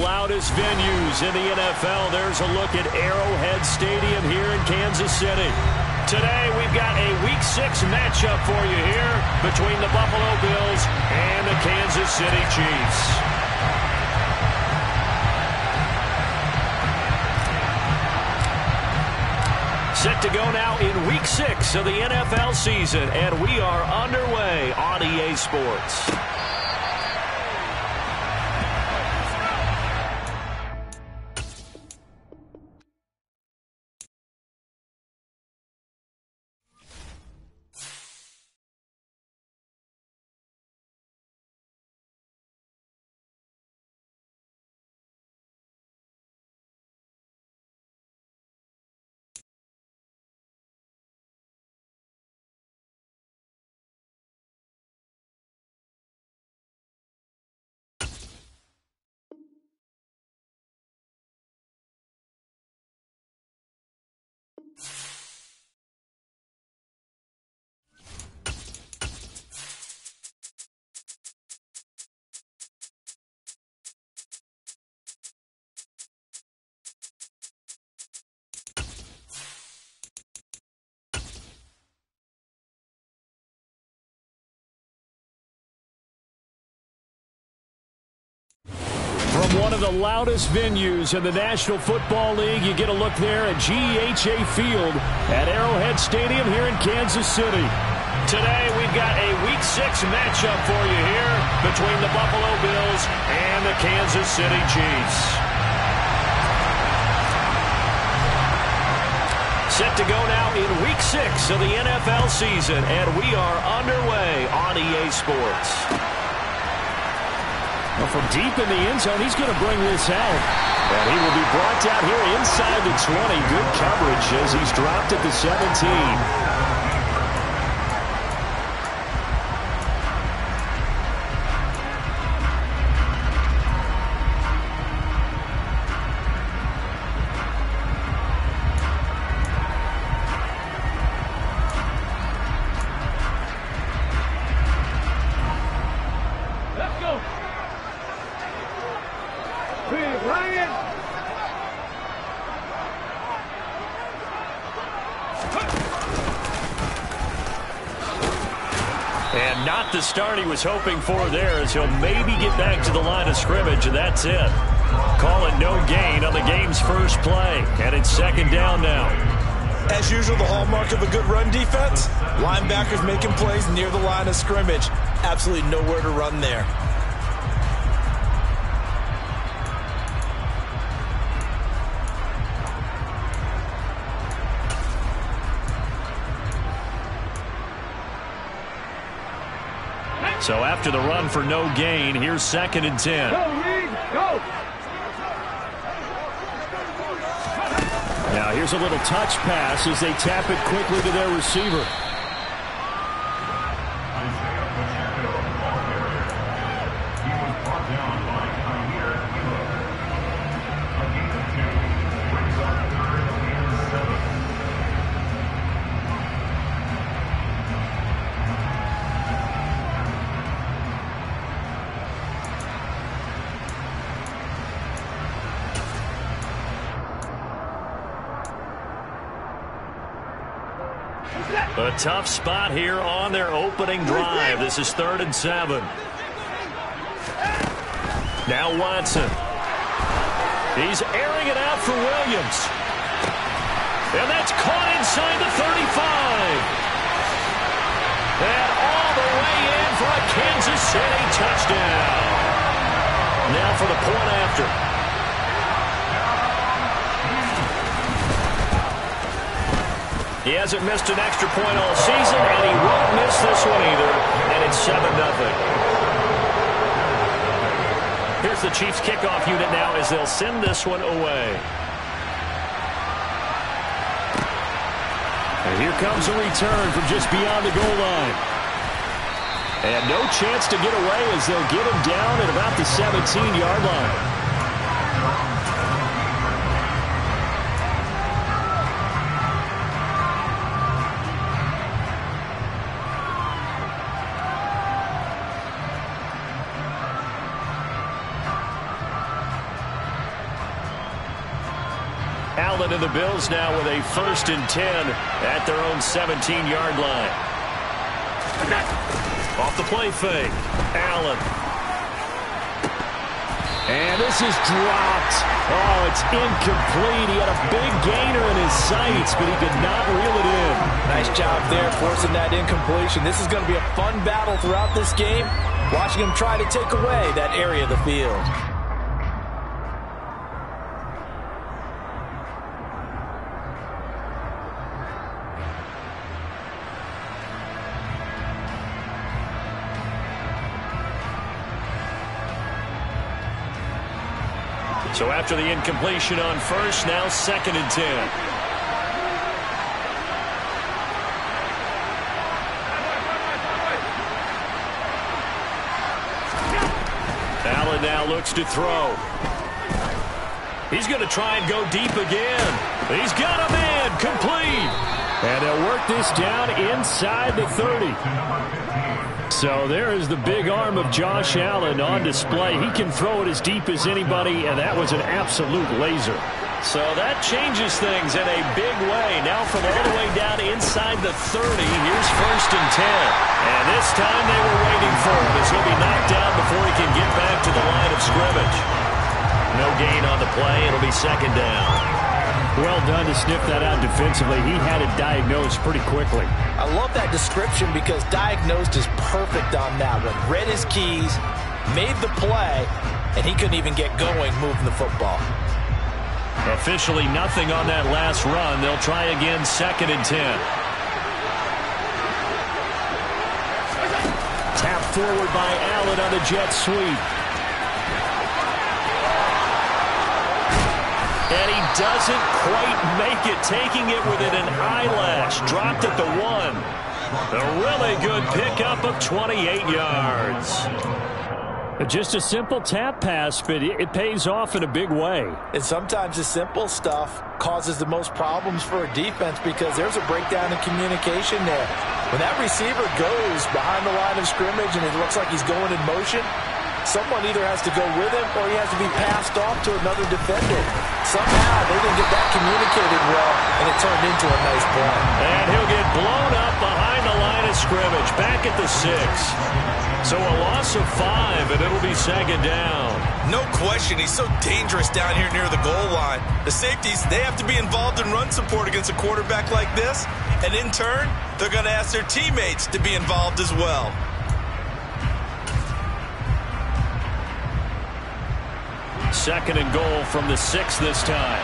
loudest venues in the NFL. There's a look at Arrowhead Stadium here in Kansas City. Today, we've got a Week 6 matchup for you here between the Buffalo Bills and the Kansas City Chiefs. Set to go now in Week 6 of the NFL season, and we are underway on EA Sports. From one of the loudest venues in the National Football League, you get a look there at GEHA Field at Arrowhead Stadium here in Kansas City. Today, we've got a Week 6 matchup for you here between the Buffalo Bills and the Kansas City Chiefs. Set to go now in Week 6 of the NFL season, and we are underway on EA Sports. Well, from deep in the end zone, he's going to bring this out. And he will be brought down here inside the 20. Good coverage as he's dropped at the 17. And not the start he was hoping for there, as he'll maybe get back to the line of scrimmage, and that's it. Call it no gain on the game's first play, and it's second down now. As usual, the hallmark of a good run defense, linebackers making plays near the line of scrimmage. Absolutely nowhere to run there. So after the run for no gain, here's second and 10. Go, Reed, go! Now here's a little touch pass as they tap it quickly to their receiver. A tough spot here on their opening drive. This is 3rd and 7. Now Watson. He's airing it out for Williams. And that's caught inside the 35. And all the way in for a Kansas City touchdown. Now for the point after. He hasn't missed an extra point all season, and he won't miss this one either, and it's 7-0. Here's the Chiefs kickoff unit now as they'll send this one away. And here comes a return from just beyond the goal line. And no chance to get away as they'll get him down at about the 17-yard line. Allen and the Bills now with a 1st and 10 at their own 17-yard line. Off the play fake. Allen. And this is dropped. Oh, it's incomplete. He had a big gainer in his sights, but he could not reel it in. Nice job there forcing that incompletion. This is going to be a fun battle throughout this game, watching him try to take away that area of the field. So after the incompletion on 1st, now 2nd and 10. Allen now looks to throw. He's going to try and go deep again. He's got a man complete. And they'll work this down inside the 30. So there is the big arm of Josh Allen on display. He can throw it as deep as anybody, and that was an absolute laser. So that changes things in a big way. Now from all the way down inside the 30, here's 1st and 10. And this time they were waiting for him as he'll be knocked down before he can get back to the line of scrimmage. No gain on the play. It'll be 2nd down. Well done to sniff that out defensively. He had it diagnosed pretty quickly. I love that description because diagnosed is perfect on that one. Read his keys, made the play, and he couldn't even get going moving the football. Officially nothing on that last run. They'll try again 2nd and 10. Tap forward by Allen on the jet sweep. And he doesn't quite make it, taking it within an eyelash. Dropped at the 1. A really good pickup of 28 yards. Just a simple tap pass, but it pays off in a big way. And sometimes the simple stuff causes the most problems for a defense because there's a breakdown in communication there. When that receiver goes behind the line of scrimmage and it looks like he's going in motion, someone either has to go with him or he has to be passed off to another defender. Somehow they didn't get that communicated well, and it turned into a nice play. And he'll get blown up behind the line of scrimmage, back at the 6. So a loss of 5, and it'll be 2nd down. No question, he's so dangerous down here near the goal line. The safeties, they have to be involved in run support against a quarterback like this, and in turn, they're going to ask their teammates to be involved as well. Second and goal from the 6 this time.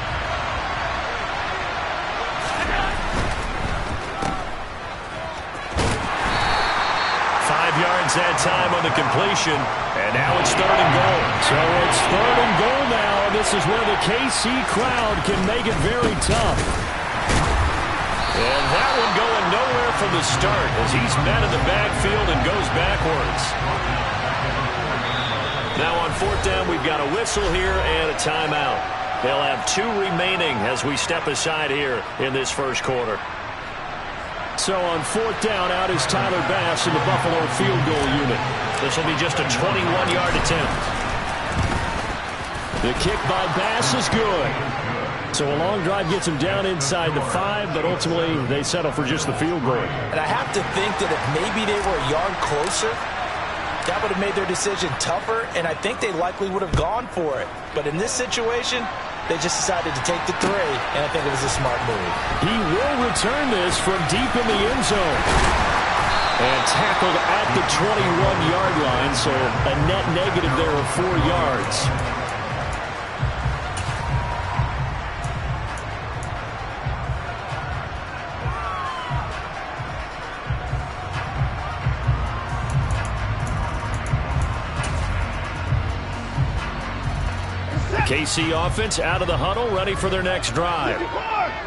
Yards that time on the completion, and now it's 3rd and goal. So it's 3rd and goal now. This is where the KC crowd can make it very tough. And that one going nowhere from the start as he's met in the backfield and goes backwards. Now on 4th down, we've got a whistle here and a timeout. They'll have 2 remaining as we step aside here in this 1st quarter. So on 4th down, out is Tyler Bass in the Buffalo field goal unit. This will be just a 21-yard attempt. The kick by Bass is good. So a long drive gets him down inside the 5, but ultimately they settle for just the field goal. And I have to think that if maybe they were a yard closer, that would have made their decision tougher, and I think they likely would have gone for it. But in this situation, they just decided to take the 3, and I think it was a smart move. He will return this from deep in the end zone. And tackled at the 21-yard line, so a net negative there of 4 yards. KC offense out of the huddle, ready for their next drive.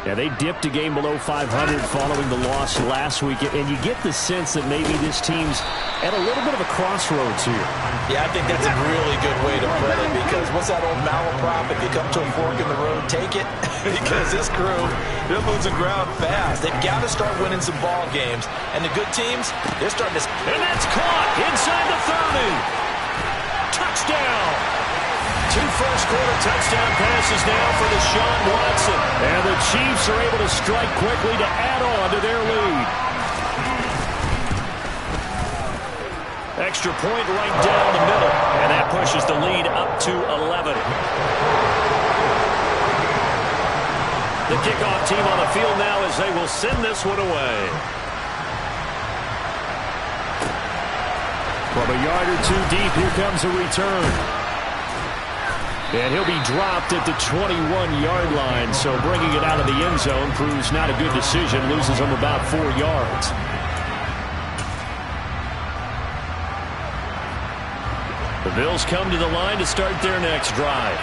Yeah, they dipped a game below 500 following the loss last week, and you get the sense that maybe this team's at a little bit of a crossroads here. Yeah, I think that's a really good way to put it, because what's that old malaprop? If you come to a fork in the road, take it. Because this crew, they're losing ground fast. They've got to start winning some ball games. And the good teams, they're starting to... And that's caught inside the 30. Touchdown. 2 first quarter touchdown passes now for Deshaun Watson. And the Chiefs are able to strike quickly to add on to their lead. Extra point right down the middle. And that pushes the lead up to 11. The kickoff team on the field now as they will send this one away. From a yard or two deep, here comes a return. And he'll be dropped at the 21-yard line, so bringing it out of the end zone proves not a good decision, loses him about 4 yards. The Bills come to the line to start their next drive.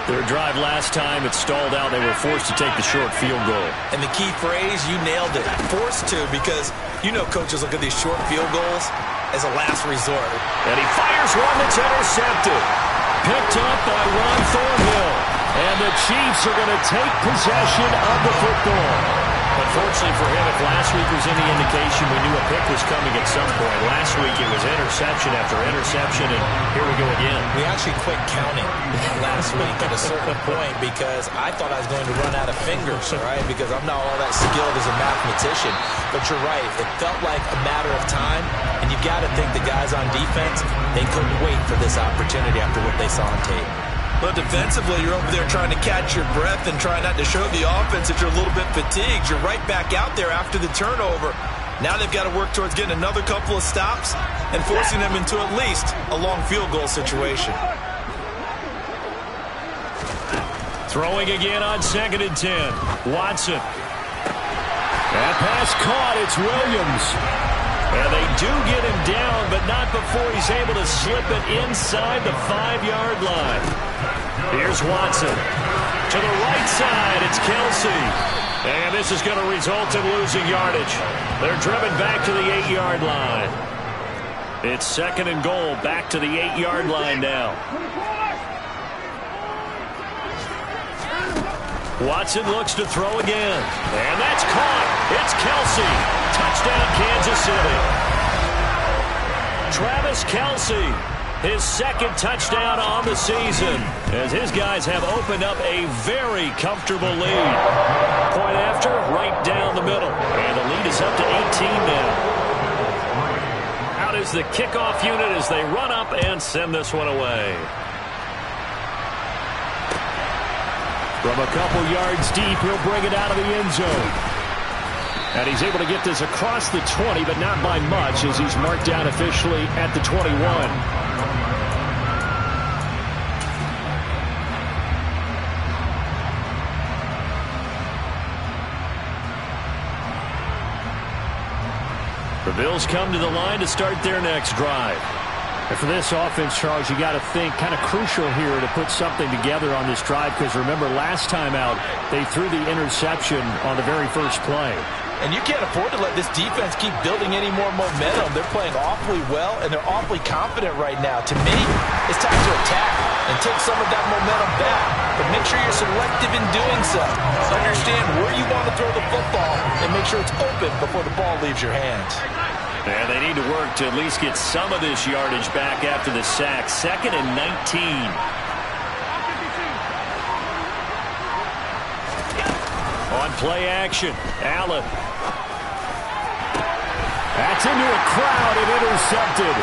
Their drive last time, it stalled out. They were forced to take the short field goal. And the key phrase, you nailed it. Forced to, because you know coaches look at these short field goals as a last resort. And he fires one that's intercepted. Picked up by Ron Thornhill. And the Chiefs are going to take possession of the football. Unfortunately for him, if last week was any indication, we knew a pick was coming at some point. Last week it was interception after interception, and here we go again. We actually quit counting last week at a certain point because I thought I was going to run out of fingers, all right, because I'm not all that skilled as a mathematician. But you're right, it felt like a matter of time, and you've got to think the guys on defense, they couldn't wait for this opportunity after what they saw on tape. But defensively, you're over there trying to catch your breath and try not to show the offense that you're a little bit fatigued. You're right back out there after the turnover. Now they've got to work towards getting another couple of stops and forcing them into at least a long field goal situation. Throwing again on 2nd and 10. Watson. That pass caught. It's Williams. And they do get him down, but not before he's able to slip it inside the 5-yard line. Here's Watson. To the right side, it's Kelsey. And this is going to result in losing yardage. They're driven back to the 8-yard line. It's 2nd and goal, back to the 8-yard line now. Watson looks to throw again. And that's caught. It's Kelsey. Touchdown, Kansas City. Travis Kelsey, his 2nd touchdown on the season, as his guys have opened up a very comfortable lead. Point after, right down the middle. And the lead is up to 18 now. Out is the kickoff unit as they run up and send this one away. From a couple yards deep, he'll bring it out of the end zone. And he's able to get this across the 20, but not by much, as he's marked down officially at the 21. The Bills come to the line to start their next drive. And for this offense, Charles, you got to think kind of crucial here to put something together on this drive, because remember, last time out, they threw the interception on the very first play. And you can't afford to let this defense keep building any more momentum. They're playing awfully well, and they're awfully confident right now. To me, it's time to attack and take some of that momentum back. But make sure you're selective in doing so. Understand where you want to throw the football and make sure it's open before the ball leaves your hands. And they need to work to at least get some of this yardage back after the sack. 2nd and 19. On play action, Allen. That's into a crowd and intercepted.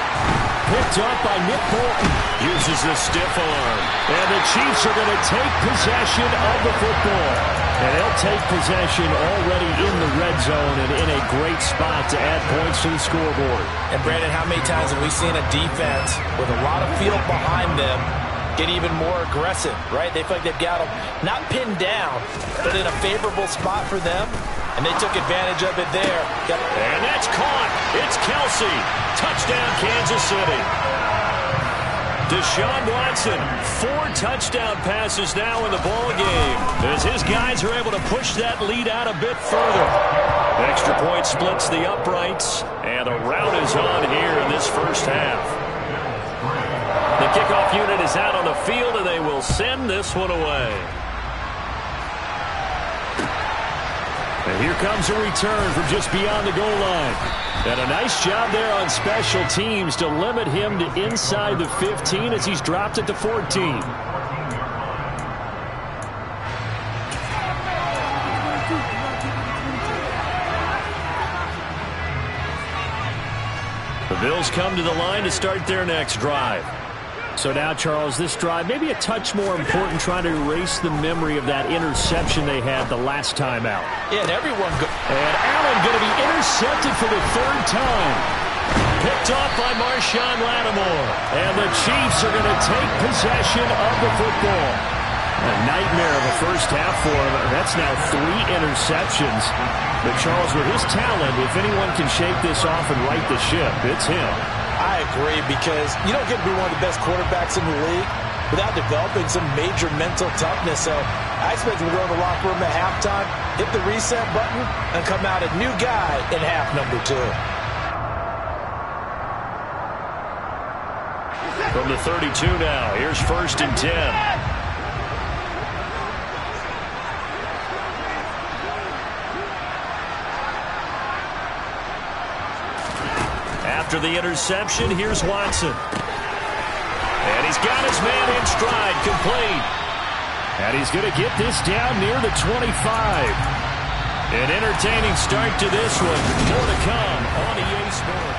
Picked up by Nick Bolton. Uses the stiff arm. And the Chiefs are going to take possession of the football. And they'll take possession already in the red zone and in a great spot to add points to the scoreboard. And Brandon, how many times have we seen a defense with a lot of field behind them get even more aggressive, right? They feel like they've got them not pinned down, but in a favorable spot for them, and they took advantage of it there. And that's caught. It's Kelsey. Touchdown, Kansas City. Deshaun Watson, 4 touchdown passes now in the ball game, as his guys are able to push that lead out a bit further. Extra point splits the uprights, and a rout is on here in this first half. The kickoff unit is out on the field, and they will send this one away. And here comes a return from just beyond the goal line. And a nice job there on special teams to limit him to inside the 15 as he's dropped at the 14. Bills come to the line to start their next drive. So now, Charles, this drive maybe a touch more important, trying to erase the memory of that interception they had the last time out. Yeah, and everyone and Allen going to be intercepted for the third time. Picked off by Marshawn Lattimore. And the Chiefs are going to take possession of the football. A nightmare of a first half for him. That's now 3 interceptions. But Charles, with his talent, if anyone can shake this off and right the ship, it's him. I agree, because you don't get to be one of the best quarterbacks in the league without developing some major mental toughness. So I expect him to go to the locker room at halftime, hit the reset button, and come out a new guy in half number 2. From the 32 now, here's 1st and 10. After the interception, here's Watson. And he's got his man in stride, complete. And he's going to get this down near the 25. An entertaining start to this one. More to come on EA Sports.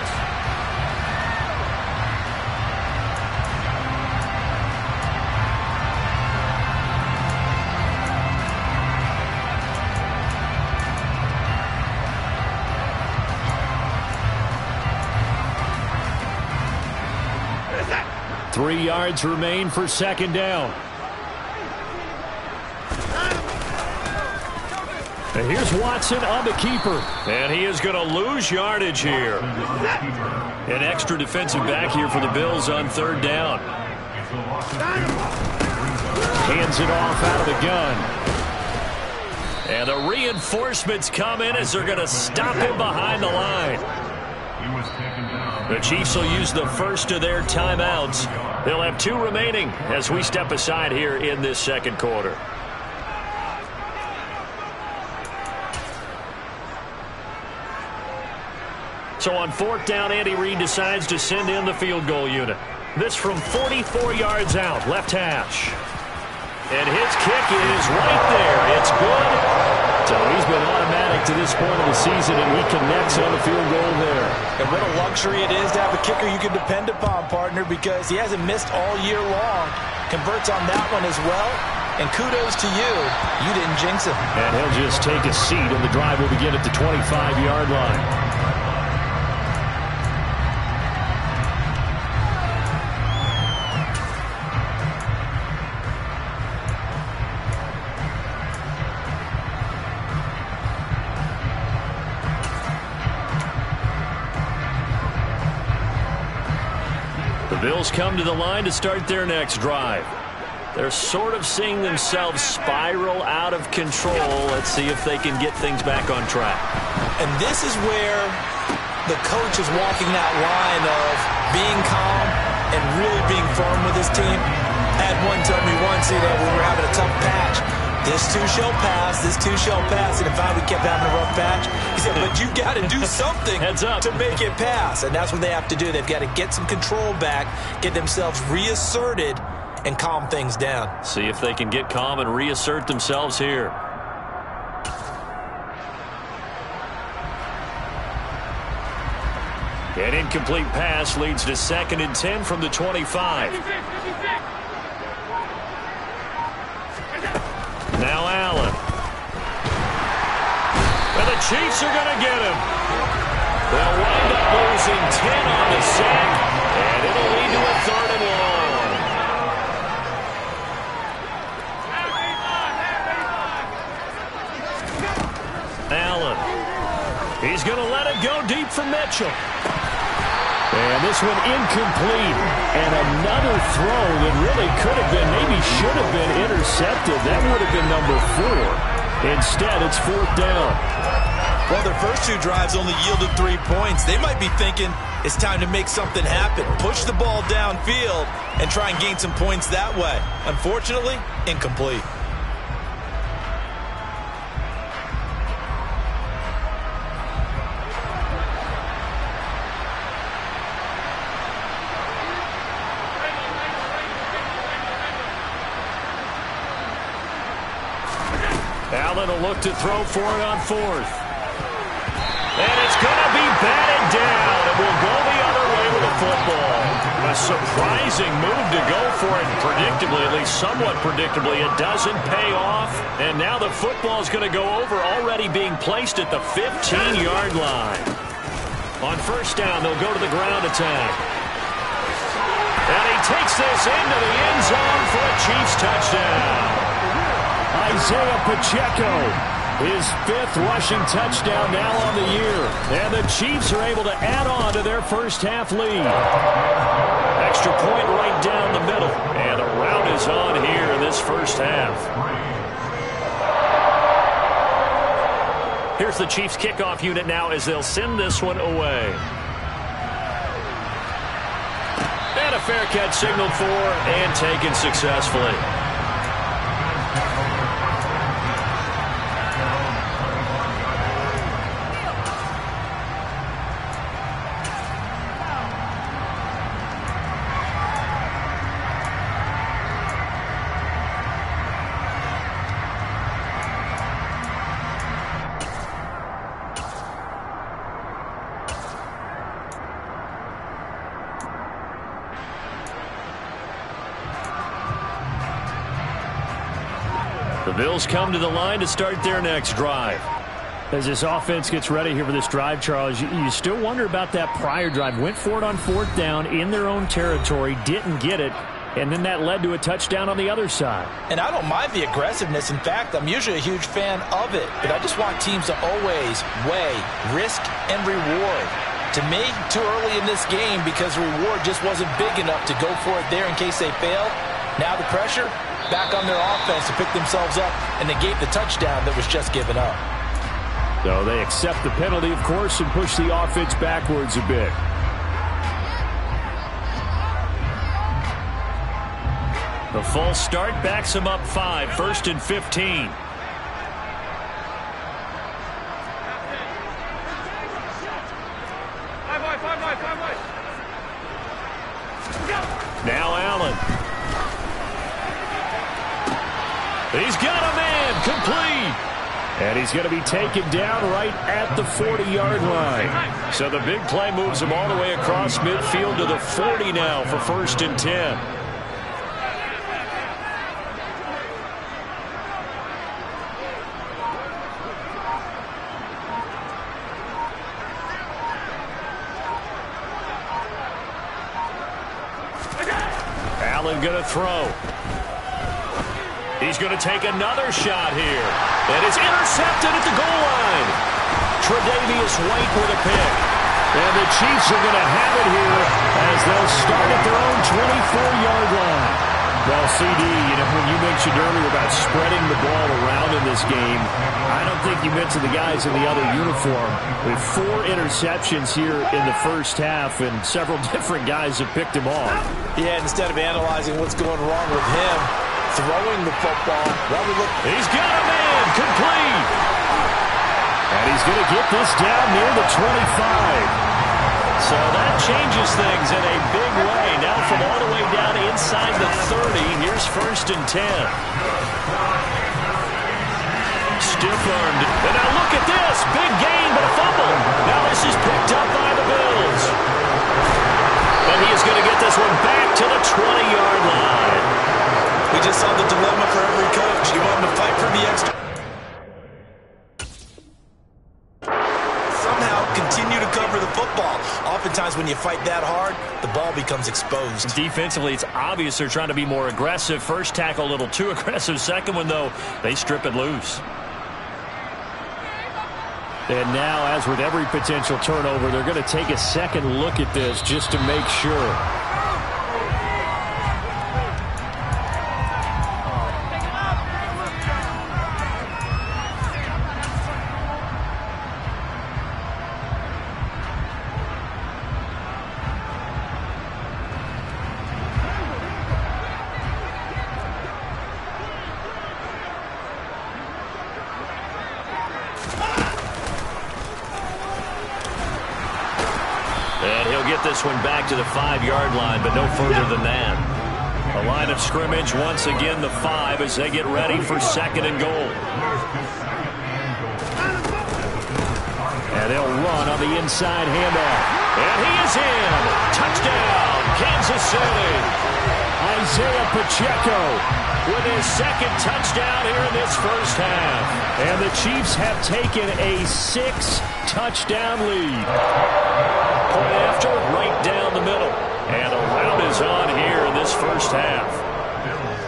Three yards remain for 2nd down. And here's Watson on the keeper. And he is going to lose yardage here. An extra defensive back here for the Bills on 3rd down. Hands it off out of the gun. And the reinforcements come in as they're going to stop him behind the line. The Chiefs will use the first of their timeouts. They'll have 2 remaining as we step aside here in this 2nd quarter. So on 4th down, Andy Reid decides to send in the field goal unit. This from 44 yards out, left hash. And his kick is right there. It's good. So he's been automatic to this point of the season, and he connects on the field goal there. And what a luxury it is to have a kicker you can depend upon, partner, because he hasn't missed all year long. Converts on that one as well. And kudos to you. You didn't jinx him. And he'll just take a seat, and the drive will begin at the 25-yard line. Bills come to the line to start their next drive. They're sort of seeing themselves spiral out of control. Let's see if they can get things back on track. And this is where the coach is walking that line of being calm and really being firm with his team. I had one tell me once, we were having a tough patch. This too shall pass, this too shall pass. And if we kept having a rough patch, he said, but you got to do something Heads up. to make it pass. And that's what they have to do. They've got to get some control back, get themselves reasserted, and calm things down. See if they can get calm and reassert themselves here. An incomplete pass leads to 2nd and 10 from the 25. Now Allen. And the Chiefs are going to get him. They'll wind up losing 10 on the sack, and it'll lead to a 3rd and long. Allen. He's going to let it go deep for Mitchell. And this one incomplete. And another throw that really could have been, maybe should have been intercepted. That would have been number 4. Instead, it's 4th down. Well, their first 2 drives only yielded 3 points. They might be thinking it's time to make something happen. Push the ball downfield and try and gain some points that way. Unfortunately, incomplete. Allen will look to throw for it on 4th. And it's going to be batted down. It will go the other A surprising move to go for it predictably, at least somewhat predictably. It doesn't pay off, and now the football is going to go over, already being placed at the 15-yard line. On first down, they'll go to the ground attack. And he takes this into the end zone for a Chiefs touchdown. Isaiah Pacheco, his 5th rushing touchdown now on the year. And the Chiefs are able to add on to their first half lead. Extra point right down the middle. And the rout is on here in this first half. Here's the Chiefs kickoff unit now as they'll send this one away. And a fair catch signaled for and taken successfully. The Bills come to the line to start their next drive. As this offense gets ready here for this drive, Charles, you still wonder about that prior drive. Went for it on 4th down in their own territory, didn't get it, and then that led to a touchdown on the other side. And I don't mind the aggressiveness. In fact, I'm usually a huge fan of it, but I just want teams to always weigh risk and reward. To me, too early in this game because the reward just wasn't big enough to go for it there in case they failed. Now the pressure back on their offense to pick themselves up and negate the touchdown that was just given up. So they accept the penalty, of course, and push the offense backwards a bit. The false start backs them up 5, 1st and 15. Now Allen. He's got a man, complete. And he's going to be taken down right at the 40-yard line. So the big play moves him all the way across midfield to the 40 now for 1st and 10. Allen going to throw. He's going to take another shot here. And it's intercepted at the goal line. Tre'Davious White with a pick. And the Chiefs are going to have it here as they'll start at their own 24-yard line. Well, CD, when you mentioned earlier about spreading the ball around in this game, I don't think you mentioned the guys in the other uniform. With 4 interceptions here in the first half, and several different guys have picked him off. Yeah, instead of analyzing what's going wrong with him, throwing the football. He's got a man, complete. And he's going to get this down near the 25. So that changes things in a big way. Now from all the way down inside the 30, here's 1st and 10. Stiff-armed. And now look at this. Big gain, but a fumble. Now this is picked up by the Bills. But he is going to get this one back to the 20-yard line. We just saw the dilemma for every coach. You want him to fight for the extra. Somehow continue to cover the football. Oftentimes when you fight that hard, the ball becomes exposed. Defensively, it's obvious they're trying to be more aggressive. First tackle a little too aggressive. Second one, though, they strip it loose. And now, as with every potential turnover, they're going to take a second look at this just to make sure. This one back to the 5-yard line, but no further than that. The line of scrimmage once again the 5 as they get ready for 2nd and goal. And they'll run on the inside handoff. And he is in. Touchdown, Kansas City. Isaiah Pacheco with his second touchdown here in this first half. And the Chiefs have taken a 6-touchdown lead. Point after, right down the middle. And a rout is on here in this first half.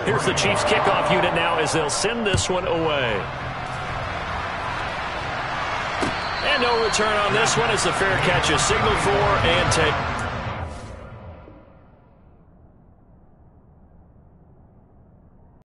Here's the Chiefs kickoff unit now as they'll send this one away. And no return on this one as the fair catch is signaled for and taken.